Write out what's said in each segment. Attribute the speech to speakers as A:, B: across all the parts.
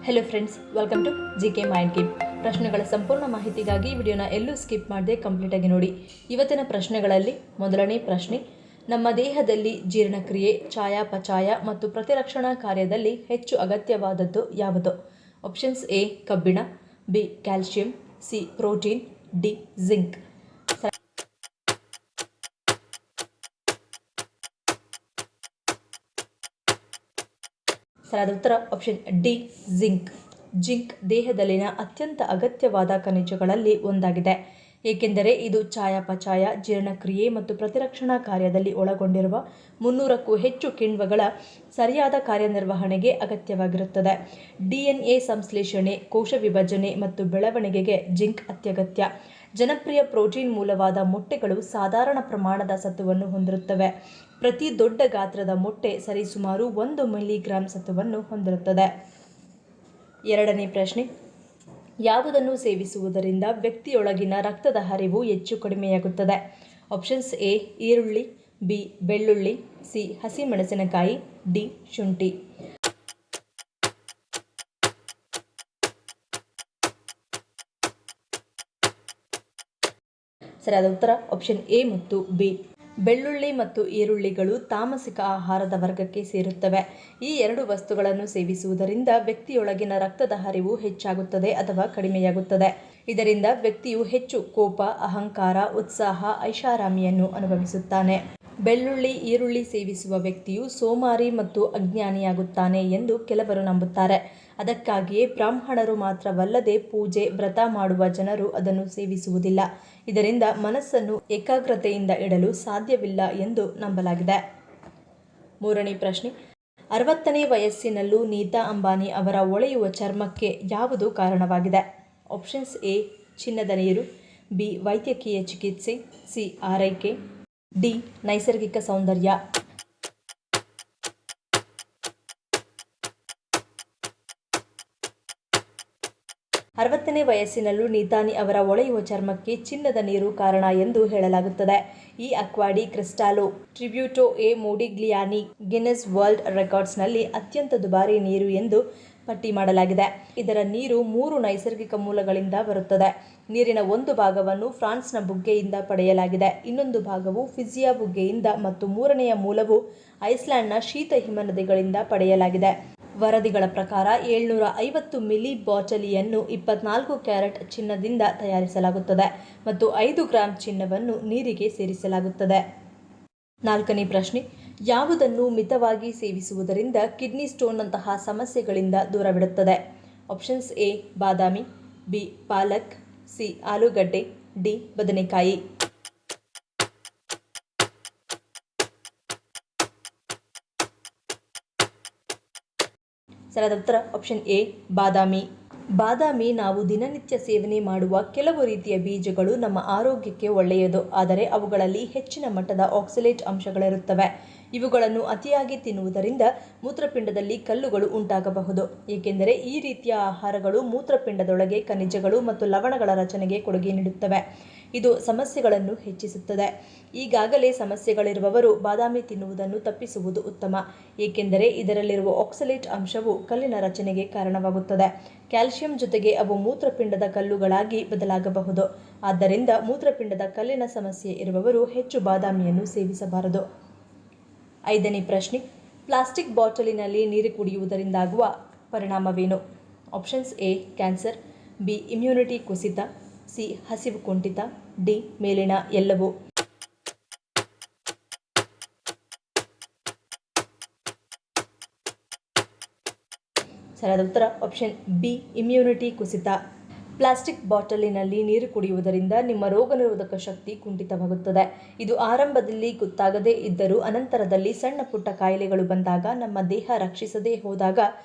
A: Hello friends, welcome to GK mind game. ಪ್ರಶ್ನೆಗಳ ಸಂಪೂರ್ಣ ಮಾಹಿತಿಗಾಗಿ ವಿಡಿಯೋನ ಎಲ್ಲೂ ಸ್ಕಿಪ್ ಮಾಡದೆ ಕಂಪ್ಲೀಟಾಗಿ ನೋಡಿ. ಇವತ್ತಿನ ಪ್ರಶ್ನೆಗಳಲ್ಲಿ ಮೊದಲನೇ ಪ್ರಶ್ನೆ, ನಮ್ಮ ದೇಹದಲ್ಲಿ ಜೀರ್ಣಕ್ರಿಯೆ, ಚಯಾಪಚಯ ಮತ್ತು ಪ್ರತಿರಕ್ಷಣಾ ಕಾರ್ಯದಲ್ಲಿ ಹೆಚ್ಚು ಅಗತ್ಯವಾದದ್ದು ಯಾವುದು? ಆಪ್ಷನ್ಸ್: ಎ ಕಬ್ಬಿಣ, B calcium, C protein, D zinc. ಸರಿಯಾದ ಉತ್ತರ ಆಪ್ಷನ್ ಡಿ ಜಿಂಕ್. ಜಿಂಕ್ ದೇಹದಲ್ಲಿನ ಅತ್ಯಂತ ಅಗತ್ಯವಾದ ಖನಿಜಗಳಲ್ಲಿ ಒಂದಾಗಿದೆ, ಏಕೆಂದರೆ ಇದು ಚಯಾಪಚಯ, ಜೀರ್ಣಕ್ರಿಯೆ ಮತ್ತು ಪ್ರತಿರಕ್ಷಣಾ ಕಾರ್ಯದಲ್ಲಿ ಒಳಗೊಂಡಿರುವ 300ಕ್ಕೂ ಹೆಚ್ಚು ಕಿಣ್ವಗಳ ಸರಿಯಾದ ಕಾರ್ಯನಿರ್ವಹಣೆಗೆ ಅಗತ್ಯವಾಗಿರುತ್ತದೆ. DNA ಸಂಶ್ಲೇಷಣೆ, ಕೋಶ ವಿಭಜನೆ ಮತ್ತು ಬೆಳವಣಿಗೆಗೆ ಜಿಂಕ್ ಅತ್ಯಗತ್ಯ. ಜನಪ್ರಿಯ ಪ್ರೋಟೀನ್ ಮೂಲವಾದ ಮೊಟ್ಟೆಗಳು ಸಾಧಾರಣ ಪ್ರಮಾಣದ ಸತುವನ್ನು ಹೊಂದಿರುತ್ತವೆ. ಪ್ರತಿ ದೊಡ್ಡ ಗಾತ್ರದ ಮೊಟ್ಟೆ ಸರಿಸುಮಾರು 1 ಮಿಲಿಗ್ರಾಂ ಸತುವನ್ನು ಹೊಂದಿರುತ್ತದೆ. ಎರಡನೇ ಪ್ರಶ್ನೆ, ಯಾವುದನ್ನು ಸೇವಿಸುವುದರಿಂದ ವ್ಯಕ್ತಿಯೊಳಗಿನ ರಕ್ತದ ಹರಿವು ಹೆಚ್ಚು ಕಡಿಮೆಯಾಗುತ್ತದೆ? ಆಪ್ಷನ್ಸ್: ಎ ಈರುಳ್ಳಿ, ಬಿ ಬೆಳ್ಳುಳ್ಳಿ, ಸಿ ಹಸಿಮೆಣಸಿನಕಾಯಿ, ಡಿ ಶುಂಠಿ. ಸರಿಯಾದ ಉತ್ತರ ಆಪ್ಷನ್ ಎ ಮತ್ತು ಬಿ. ಬೆಳ್ಳುಳ್ಳಿ ಮತ್ತು ಈರುಳ್ಳಿಗಳು ತಾಮಸಿಕ ಆಹಾರದ ವರ್ಗಕ್ಕೆ ಸೇರುತ್ತವೆ. ಈ ಎರಡು ವಸ್ತುಗಳನ್ನು ಸೇವಿಸುವುದರಿಂದ ವ್ಯಕ್ತಿಯೊಳಗಿನ ರಕ್ತದ ಹರಿವು ಹೆಚ್ಚಾಗುತ್ತದೆ ಅಥವಾ ಕಡಿಮೆಯಾಗುತ್ತದೆ. ಇದರಿಂದ ವ್ಯಕ್ತಿಯು ಹೆಚ್ಚು ಕೋಪ, ಅಹಂಕಾರ, ಉತ್ಸಾಹ, ಐಷಾರಾಮಿಯನ್ನು ಅನುಭವಿಸುತ್ತಾನೆ. ಬೆಳ್ಳುಳ್ಳಿ, ಈರುಳ್ಳಿ ಸೇವಿಸುವ ವ್ಯಕ್ತಿಯು ಸೋಮಾರಿ ಮತ್ತು ಅಜ್ಞಾನಿಯಾಗುತ್ತಾನೆ ಎಂದು ಕೆಲವರು ನಂಬುತ್ತಾರೆ. ಅದಕ್ಕಾಗಿಯೇ ಬ್ರಾಹ್ಮಣರು ಮಾತ್ರವಲ್ಲದೆ ಪೂಜೆ, ವ್ರತ ಮಾಡುವ ಜನರು ಅದನ್ನು ಸೇವಿಸುವುದಿಲ್ಲ. ಇದರಿಂದ ಮನಸ್ಸನ್ನು ಏಕಾಗ್ರತೆಯಿಂದ ಇಡಲು ಸಾಧ್ಯವಿಲ್ಲ ಎಂದು ನಂಬಲಾಗಿದೆ. ಮೂರನೇ ಪ್ರಶ್ನೆ, 60ನೇ ವಯಸ್ಸಿನಲ್ಲೂ ನೀತಾ ಅಂಬಾನಿ ಅವರ ಹೊಳೆಯುವ ಚರ್ಮಕ್ಕೆ ಯಾವುದು ಕಾರಣವಾಗಿದೆ? ಆಪ್ಷನ್ಸ್: ಎ ಚಿನ್ನದ ನೀರು, ಬಿ ವೈದ್ಯಕೀಯ ಚಿಕಿತ್ಸೆ, ಸಿ ಆರೈಕೆ, ಡಿ ನೈಸರ್ಗಿಕ ಸೌಂದರ್ಯ. 60ನೇ ವಯಸ್ಸಿನಲ್ಲೂ ನೀತಾನಿ ಅವರ ಹೊಳೆಯುವ ಚರ್ಮಕ್ಕೆ ಚಿನ್ನದ ನೀರು ಕಾರಣ ಎಂದು ಹೇಳಲಾಗುತ್ತದೆ. ಈ ಅಕ್ವಾಡಿ ಕ್ರಿಸ್ಟಾಲೋ ಟ್ರಿಬ್ಯೂಟೋ ಎ ಮೋಡಿಗ್ಲಿಯಾನಿ ಗಿನ್ನೆಸ್ ವರ್ಲ್ಡ್ ರೆಕಾರ್ಡ್ಸ್ನಲ್ಲಿ ಅತ್ಯಂತ ದುಬಾರಿ ನೀರು ಎಂದು ಪಟ್ಟಿ ಮಾಡಲಾಗಿದೆ. ಇದರ ನೀರು 3 ನೈಸರ್ಗಿಕ ಮೂಲಗಳಿಂದ ಬರುತ್ತದೆ. ನೀರಿನ ಒಂದು ಭಾಗವನ್ನು ಫ್ರಾನ್ಸ್ನ ಬುಗ್ಗೆಯಿಂದ ಪಡೆಯಲಾಗಿದೆ, ಇನ್ನೊಂದು ಭಾಗವು ಫಿಜಿಯಾ ಬುಗ್ಗೆಯಿಂದ ಮತ್ತು ಮೂರನೆಯ ಮೂಲವು ಐಸ್ಲ್ಯಾಂಡ್ನ ಶೀತ ಹಿಮನದಿಗಳಿಂದ ಪಡೆಯಲಾಗಿದೆ. ವರದಿಗಳ ಪ್ರಕಾರ 750 ಮಿಲಿ ಬಾಟಲಿಯನ್ನು 24 ಕ್ಯಾರೆಟ್ ಚಿನ್ನದಿಂದ ತಯಾರಿಸಲಾಗುತ್ತದೆ ಮತ್ತು 5 ಗ್ರಾಂ ಚಿನ್ನವನ್ನು ನೀರಿಗೆ ಸೇರಿಸಲಾಗುತ್ತದೆ. ನಾಲ್ಕನೇ ಪ್ರಶ್ನೆ, ಯಾವುದನ್ನು ಮಿತವಾಗಿ ಸೇವಿಸುವುದರಿಂದ ಕಿಡ್ನಿ ಸ್ಟೋನ್ನಂತಹ ಸಮಸ್ಯೆಗಳಿಂದ ದೂರವಿಡುತ್ತದೆ? ಆಪ್ಷನ್ಸ್: ಎ ಬಾದಾಮಿ, ಬಿ ಪಾಲಕ್, ಸಿ ಆಲೂಗಡ್ಡೆ, ಡಿ ಬದನೆಕಾಯಿ. ಸರಿಯಾದ ಉತ್ತರ ಆಪ್ಷನ್ ಎ ಬಾದಾಮಿ. ಬಾದಾಮಿ ನಾವು ದಿನನಿತ್ಯ ಸೇವನೆ ಮಾಡುವ ಕೆಲವು ರೀತಿಯ ಬೀಜಗಳು ನಮ್ಮ ಆರೋಗ್ಯಕ್ಕೆ ಒಳ್ಳೆಯದು, ಆದರೆ ಅವುಗಳಲ್ಲಿ ಹೆಚ್ಚಿನ ಮಟ್ಟದ ಆಕ್ಸಲೇಟ್ ಅಂಶಗಳಿರುತ್ತವೆ. ಇವುಗಳನ್ನು ಅತಿಯಾಗಿ ತಿನ್ನುವುದರಿಂದ ಮೂತ್ರಪಿಂಡದಲ್ಲಿ ಕಲ್ಲುಗಳು ಉಂಟಾಗಬಹುದು, ಏಕೆಂದರೆ ಈ ರೀತಿಯ ಆಹಾರಗಳು ಮೂತ್ರಪಿಂಡದೊಳಗೆ ಖನಿಜಗಳು ಮತ್ತು ಲವಣಗಳ ರಚನೆಗೆ ಕೊಡುಗೆ ನೀಡುತ್ತವೆ. ಇದು ಸಮಸ್ಯೆಗಳನ್ನು ಹೆಚ್ಚಿಸುತ್ತದೆ. ಈಗಾಗಲೇ ಸಮಸ್ಯೆಗಳಿರುವವರು ಬಾದಾಮಿ ತಿನ್ನುವುದನ್ನು ತಪ್ಪಿಸುವುದು ಉತ್ತಮ, ಏಕೆಂದರೆ ಇದರಲ್ಲಿರುವ ಆಕ್ಸಲೇಟ್ ಅಂಶವು ಕಲ್ಲಿನ ರಚನೆಗೆ ಕಾರಣವಾಗುತ್ತದೆ. ಕ್ಯಾಲ್ಸಿಯಂ ಜೊತೆಗೆ ಅವು ಮೂತ್ರಪಿಂಡದ ಕಲ್ಲುಗಳಾಗಿ ಬದಲಾಗಬಹುದು. ಆದ್ದರಿಂದ ಮೂತ್ರಪಿಂಡದ ಕಲ್ಲಿನ ಸಮಸ್ಯೆ ಇರುವವರು ಹೆಚ್ಚು ಬಾದಾಮಿಯನ್ನು ಸೇವಿಸಬಾರದು. ಐದನೇ ಪ್ರಶ್ನೆ, ಪ್ಲಾಸ್ಟಿಕ್ ಬಾಟಲಿನಲ್ಲಿ ನೀರು ಕುಡಿಯುವುದರಿಂದಾಗುವ ಪರಿಣಾಮವೇನು? Options: A cancer, B immunity ಕುಸಿತ, ಸಿ ಹಸಿವು ಕುಂಠಿತ, ಡಿ ಮೇಲಿನ ಎಲ್ಲವೂ. ಸರಿಯಾದ ಉತ್ತರ ಆಪ್ಷನ್ ಬಿ ಇಮ್ಯುನಿಟಿ ಕುಸಿತ. ಪ್ಲಾಸ್ಟಿಕ್ ಬಾಟಲಿನಲ್ಲಿ ನೀರು ಕುಡಿಯುವುದರಿಂದ ನಿಮ್ಮ ರೋಗನಿರೋಧಕ ಶಕ್ತಿ ಕುಂಠಿತವಾಗುತ್ತದೆ. ಇದು ಆರಂಭದಲ್ಲಿ ಗೊತ್ತಾಗದೇ ಇದ್ದರೂ ಅನಂತರದಲ್ಲಿ ಸಣ್ಣ ಪುಟ್ಟ ಕಾಯಿಲೆಗಳು ಬಂದಾಗ, ನಮ್ಮ ದೇಹ ರಕ್ಷಿಸದೇ ಹೋದಾಗ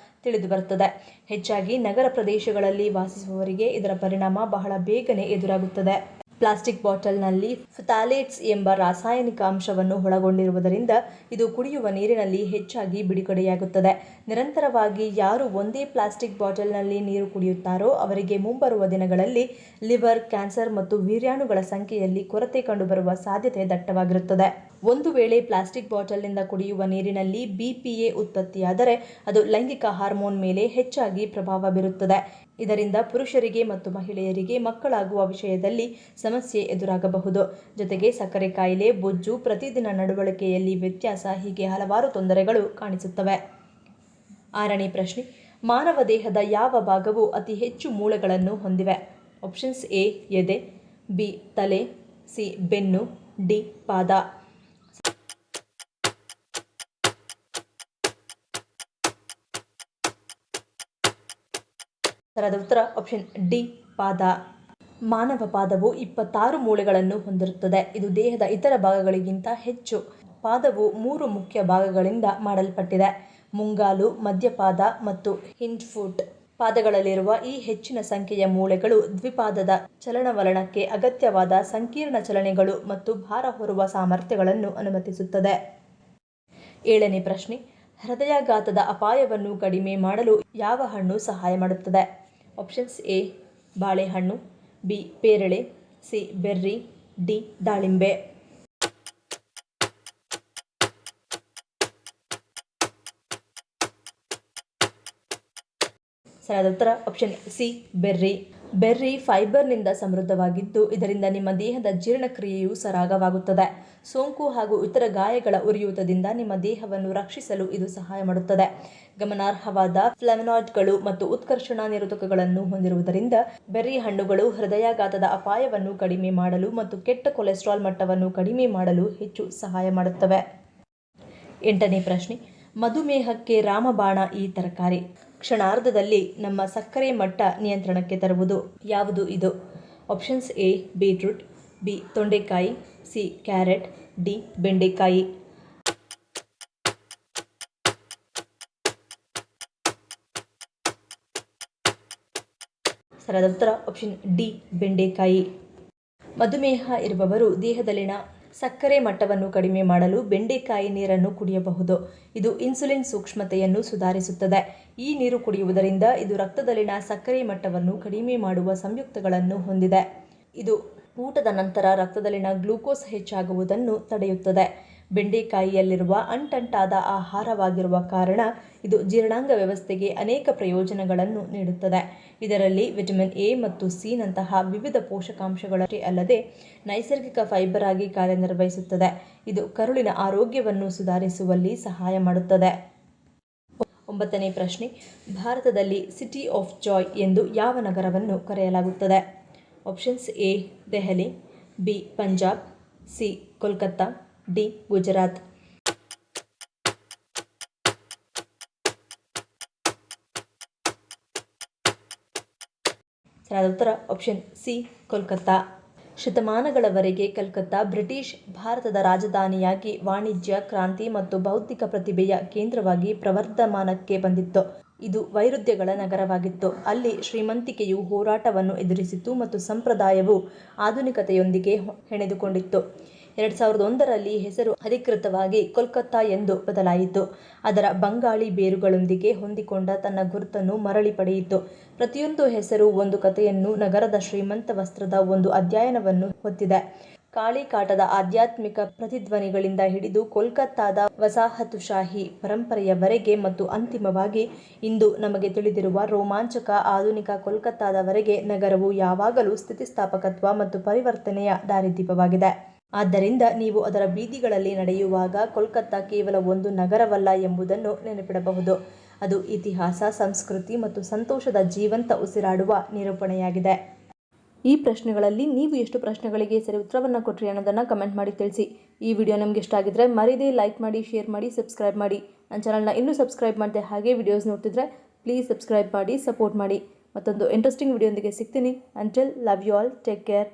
A: ತಿಳಿದುಬರುತ್ತದೆ. ಹೆಚ್ಚಾಗಿ ನಗರ ಪ್ರದೇಶಗಳಲ್ಲಿ ವಾಸಿಸುವವರಿಗೆ ಇದರ ಪರಿಣಾಮ ಬಹಳ ಬೇಗನೆ ಎದುರಾಗುತ್ತದೆ. ಪ್ಲಾಸ್ಟಿಕ್ ಬಾಟಲ್ನಲ್ಲಿ ಫ್ಥಾಲೇಟ್ಸ್ ಎಂಬ ರಾಸಾಯನಿಕ ಅಂಶವನ್ನು ಒಳಗೊಂಡಿರುವುದರಿಂದ ಇದು ಕುಡಿಯುವ ನೀರಿನಲ್ಲಿ ಹೆಚ್ಚಾಗಿ ಬಿಡುಗಡೆಯಾಗುತ್ತದೆ. ನಿರಂತರವಾಗಿ ಯಾರು ಒಂದೇ ಪ್ಲಾಸ್ಟಿಕ್ ಬಾಟಲ್ನಲ್ಲಿ ನೀರು ಕುಡಿಯುತ್ತಾರೋ ಅವರಿಗೆ ಮುಂಬರುವ ದಿನಗಳಲ್ಲಿ ಲಿವರ್ ಕ್ಯಾನ್ಸರ್ ಮತ್ತು ವೀರ್ಯಾಣುಗಳ ಸಂಖ್ಯೆಯಲ್ಲಿ ಕೊರತೆ ಕಂಡುಬರುವ ಸಾಧ್ಯತೆ ದಟ್ಟವಾಗಿರುತ್ತದೆ. ಒಂದು ವೇಳೆ ಪ್ಲಾಸ್ಟಿಕ್ ಬಾಟಲ್ನಿಂದ ಕುಡಿಯುವ ನೀರಿನಲ್ಲಿ BPA ಉತ್ಪತ್ತಿಯಾದರೆ ಅದು ಲೈಂಗಿಕ ಹಾರ್ಮೋನ್ ಮೇಲೆ ಹೆಚ್ಚಾಗಿ ಪ್ರಭಾವ ಬೀರುತ್ತದೆ. ಇದರಿಂದ ಪುರುಷರಿಗೆ ಮತ್ತು ಮಹಿಳೆಯರಿಗೆ ಮಕ್ಕಳಾಗುವ ವಿಷಯದಲ್ಲಿ ಸಮಸ್ಯೆ ಎದುರಾಗಬಹುದು. ಜೊತೆಗೆ ಸಕ್ಕರೆ ಕಾಯಿಲೆ, ಬೊಜ್ಜು, ಪ್ರತಿದಿನ ನಡವಳಿಕೆಯಲ್ಲಿ ವ್ಯತ್ಯಾಸ ಹೀಗೆ ಹಲವಾರು ತೊಂದರೆಗಳು ಕಾಣಿಸುತ್ತವೆ. 6ನೇ ಪ್ರಶ್ನೆ, ಮಾನವ ದೇಹದ ಯಾವ ಭಾಗವು ಅತಿ ಹೆಚ್ಚು ಮೂಳೆಗಳನ್ನು ಹೊಂದಿವೆ? ಆಪ್ಷನ್ಸ್ A ಎದೆ, B ತಲೆ, C ಬೆನ್ನು, D ಪಾದ. ಸರಿಯಾದ ಉತ್ತರ ಆಪ್ಷನ್ D ಪಾದ. ಮಾನವ ಪಾದವು 26 ಮೂಳೆಗಳನ್ನು ಹೊಂದಿರುತ್ತದೆ. ಇದು ದೇಹದ ಇತರ ಭಾಗಗಳಿಗಿಂತ ಹೆಚ್ಚು. ಪಾದವು 3 ಮುಖ್ಯ ಭಾಗಗಳಿಂದ ಮಾಡಲ್ಪಟ್ಟಿದೆ: ಮುಂಗಾಲು, ಮಧ್ಯಪಾದ ಮತ್ತು ಹಿಂಡ್ ಫುಟ್. ಪಾದಗಳಲ್ಲಿರುವ ಈ ಹೆಚ್ಚಿನ ಸಂಖ್ಯೆಯ ಮೂಳೆಗಳು ದ್ವಿಪಾದದ ಚಲನವಲನಕ್ಕೆ ಅಗತ್ಯವಾದ ಸಂಕೀರ್ಣ ಚಲನೆಗಳು ಮತ್ತು ಭಾರ ಹೊರುವ ಸಾಮರ್ಥ್ಯಗಳನ್ನು ಅನುಮತಿಸುತ್ತದೆ. 7ನೇ ಪ್ರಶ್ನೆ, ಹೃದಯಾಘಾತದ ಅಪಾಯವನ್ನು ಕಡಿಮೆ ಮಾಡಲು ಯಾವ ಹಣ್ಣು ಸಹಾಯ ಮಾಡುತ್ತದೆ? ಆಪ್ಷನ್ಸ್ A ಬಾಳೆಹಣ್ಣು, B ಪೇರಳೆ, C ಬೆರ್ರಿ, D ದಾಳಿಂಬೆ. ಸರಿಯಾದ ಉತ್ತರ ಆಪ್ಷನ್ C ಬೆರ್ರಿ. ಬೆರ್ರಿ ಫೈಬರ್ನಿಂದ ಸಮೃದ್ಧವಾಗಿದ್ದು ಇದರಿಂದ ನಿಮ್ಮ ದೇಹದ ಜೀರ್ಣಕ್ರಿಯೆಯು ಸರಾಗವಾಗುತ್ತದೆ. ಸೋಂಕು ಹಾಗೂ ಇತರ ಗಾಯಗಳ ಉರಿಯೂತದಿಂದ ನಿಮ್ಮ ದೇಹವನ್ನು ರಕ್ಷಿಸಲು ಇದು ಸಹಾಯ ಮಾಡುತ್ತದೆ. ಗಮನಾರ್ಹವಾದ ಫ್ಲೇವನಾಯ್ಡ್ಗಳು ಮತ್ತು ಉತ್ಕರ್ಷಣ ನಿರೋಧಕಗಳನ್ನು ಹೊಂದಿರುವುದರಿಂದ ಬೆರ್ರಿ ಹಣ್ಣುಗಳು ಹೃದಯಾಘಾತದ ಅಪಾಯವನ್ನು ಕಡಿಮೆ ಮಾಡಲು ಮತ್ತು ಕೆಟ್ಟ ಕೊಲೆಸ್ಟ್ರಾಲ್ ಮಟ್ಟವನ್ನು ಕಡಿಮೆ ಮಾಡಲು ಹೆಚ್ಚು ಸಹಾಯ ಮಾಡುತ್ತವೆ. 8ನೇ ಪ್ರಶ್ನೆ, ಮಧುಮೇಹಕ್ಕೆ ರಾಮಬಾಣ ಈ ತರಕಾರಿ. ಕ್ಷಣಾರ್ಧದಲ್ಲಿ ನಮ್ಮ ಸಕ್ಕರೆ ಮಟ್ಟ ನಿಯಂತ್ರಣಕ್ಕೆ ತರುವುದು ಯಾವುದು ಇದು? ಆಪ್ಷನ್ಸ್ A ಬೀಟ್ರೂಟ್, B ತೊಂಡೆಕಾಯಿ, C ಕ್ಯಾರೆಟ್, D ಬೆಂಡೆಕಾಯಿ. ಸರಿಯಾದ ಉತ್ತರ ಆಪ್ಷನ್ D ಬೆಂಡೆಕಾಯಿ. ಮಧುಮೇಹ ಇರುವವರು ದೇಹದಲ್ಲಿನ ಸಕ್ಕರೆ ಮಟ್ಟವನ್ನು ಕಡಿಮೆ ಮಾಡಲು ಬೆಂಡೆಕಾಯಿ ನೀರನ್ನು ಕುಡಿಯಬಹುದು. ಇದು ಇನ್ಸುಲಿನ್ ಸೂಕ್ಷ್ಮತೆಯನ್ನು ಸುಧಾರಿಸುತ್ತದೆ. ಈ ನೀರು ಕುಡಿಯುವುದರಿಂದ ಇದು ರಕ್ತದಲ್ಲಿನ ಸಕ್ಕರೆ ಮಟ್ಟವನ್ನು ಕಡಿಮೆ ಮಾಡುವ ಸಂಯುಕ್ತಗಳನ್ನು ಹೊಂದಿದೆ. ಇದು ಊಟದ ನಂತರ ರಕ್ತದಲ್ಲಿನ ಗ್ಲೂಕೋಸ್ ಹೆಚ್ಚಾಗುವುದನ್ನು ತಡೆಯುತ್ತದೆ. ಬೆಂಡೆಕಾಯಿಯಲ್ಲಿರುವ ಅಂಟಂಟಾದ ಆಹಾರವಾಗಿರುವ ಕಾರಣ ಇದು ಜೀರ್ಣಾಂಗ ವ್ಯವಸ್ಥೆಗೆ ಅನೇಕ ಪ್ರಯೋಜನಗಳನ್ನು ನೀಡುತ್ತದೆ. ಇದರಲ್ಲಿ ವಿಟಮಿನ್ A ಮತ್ತು C ನಂತಹ ವಿವಿಧ ಪೋಷಕಾಂಶಗಳಷ್ಟೇ ಅಲ್ಲದೆ ನೈಸರ್ಗಿಕ ಫೈಬರ್ ಆಗಿ ಕಾರ್ಯನಿರ್ವಹಿಸುತ್ತದೆ. ಇದು ಕರುಳಿನ ಆರೋಗ್ಯವನ್ನು ಸುಧಾರಿಸುವಲ್ಲಿ ಸಹಾಯ ಮಾಡುತ್ತದೆ. 9ನೇ ಪ್ರಶ್ನೆ, ಭಾರತದಲ್ಲಿ ಸಿಟಿ ಆಫ್ ಜಾಯ್ ಎಂದು ಯಾವ ನಗರವನ್ನು ಕರೆಯಲಾಗುತ್ತದೆ? Options A Delhi, B Punjab, C Kolkata, D Gujarat. ಸರಿಯಾದ ಉತ್ತರ ಆಪ್ಷನ್ C ಕೋಲ್ಕತ್ತಾ. ಶತಮಾನಗಳವರೆಗೆ ಕಲ್ಕತ್ತಾ ಬ್ರಿಟಿಷ್ ಭಾರತದ ರಾಜಧಾನಿಯಾಗಿ ವಾಣಿಜ್ಯ, ಕ್ರಾಂತಿ ಮತ್ತು ಬೌದ್ಧಿಕ ಪ್ರತಿಭೆಯ ಕೇಂದ್ರವಾಗಿ ಪ್ರವರ್ಧಮಾನಕ್ಕೆ ಬಂದಿತ್ತು. ಇದು ವೈರುಧ್ಯಗಳ ನಗರವಾಗಿತ್ತು. ಅಲ್ಲಿ ಶ್ರೀಮಂತಿಕೆಯು ಹೋರಾಟವನ್ನು ಎದುರಿಸಿತು ಮತ್ತು ಸಂಪ್ರದಾಯವು ಆಧುನಿಕತೆಯೊಂದಿಗೆ ಹೆಣೆದುಕೊಂಡಿತ್ತು. 2001ರಲ್ಲಿ ಹೆಸರು ಅಧಿಕೃತವಾಗಿ ಕೋಲ್ಕತ್ತಾ ಎಂದು ಬದಲಾಯಿತು. ಅದರ ಬಂಗಾಳಿ ಬೇರುಗಳೊಂದಿಗೆ ಹೊಂದಿಕೊಂಡ ತನ್ನ ಗುರುತನ್ನು ಮರಳಿ ಪಡೆಯಿತು. ಪ್ರತಿಯೊಂದು ಹೆಸರು ಒಂದು ಕಥೆಯನ್ನು, ನಗರದ ಶ್ರೀಮಂತ ವಸ್ತ್ರದ ಒಂದು ಅಧ್ಯಯನವನ್ನು ಹೊತ್ತಿದೆ. ಕಾಳಿಕಾಟದ ಆಧ್ಯಾತ್ಮಿಕ ಪ್ರತಿಧ್ವನಿಗಳಿಂದ ಹಿಡಿದು ಕೋಲ್ಕತ್ತಾದ ವಸಾಹತುಶಾಹಿ ಪರಂಪರೆಯವರೆಗೆ ಮತ್ತು ಅಂತಿಮವಾಗಿ ಇಂದು ನಮಗೆ ತಿಳಿದಿರುವ ರೋಮಾಂಚಕ ಆಧುನಿಕ ಕೋಲ್ಕತ್ತಾದವರೆಗೆ ನಗರವು ಯಾವಾಗಲೂ ಸ್ಥಿತಿಸ್ಥಾಪಕತ್ವ ಮತ್ತು ಪರಿವರ್ತನೆಯ ದಾರಿದೀಪವಾಗಿದೆ. ಆದ್ದರಿಂದ ನೀವು ಅದರ ಬೀದಿಗಳಲ್ಲಿ ನಡೆಯುವಾಗ ಕೋಲ್ಕತ್ತಾ ಕೇವಲ ಒಂದು ನಗರವಲ್ಲ ಎಂಬುದನ್ನು ನೆನಪಿಡಬಹುದು. ಅದು ಇತಿಹಾಸ, ಸಂಸ್ಕೃತಿ ಮತ್ತು ಸಂತೋಷದ ಜೀವಂತ ಉಸಿರಾಡುವ ನಿರೂಪಣೆಯಾಗಿದೆ. ಈ ಪ್ರಶ್ನೆಗಳಲ್ಲಿ ನೀವು ಎಷ್ಟು ಪ್ರಶ್ನೆಗಳಿಗೆ ಸರಿ ಉತ್ತರವನ್ನು ಕೊಟ್ಟರಿ ಅನ್ನೋದನ್ನು ಕಮೆಂಟ್ ಮಾಡಿ ತಿಳಿಸಿ. ಈ ವಿಡಿಯೋ ನಿಮಗೆ ಇಷ್ಟ ಆಗಿದ್ರೆ ಮರಿದೇ ಲೈಕ್ ಮಾಡಿ, ಶೇರ್ ಮಾಡಿ, ಸಬ್ಸ್ಕ್ರೈಬ್ ಮಾಡಿ. ನನ್ನ ಚಾನಲ್ನ ಇನ್ನೂ ಸಬ್ಸ್ಕ್ರೈಬ್ ಮಾಡಿದೆ ಹಾಗೆ ವಿಡಿಯೋಸ್ ನೋಡ್ತಿದ್ರೆ ಪ್ಲೀಸ್ ಸಬ್ಸ್ಕ್ರೈಬ್ ಮಾಡಿ, ಸಪೋರ್ಟ್ ಮಾಡಿ. ಮತ್ತೊಂದು ಇಂಟ್ರೆಸ್ಟಿಂಗ್ ವಿಡಿಯೋದೊಂದಿಗೆ ಸಿಗ್ತೀನಿ. Until love you all, take care.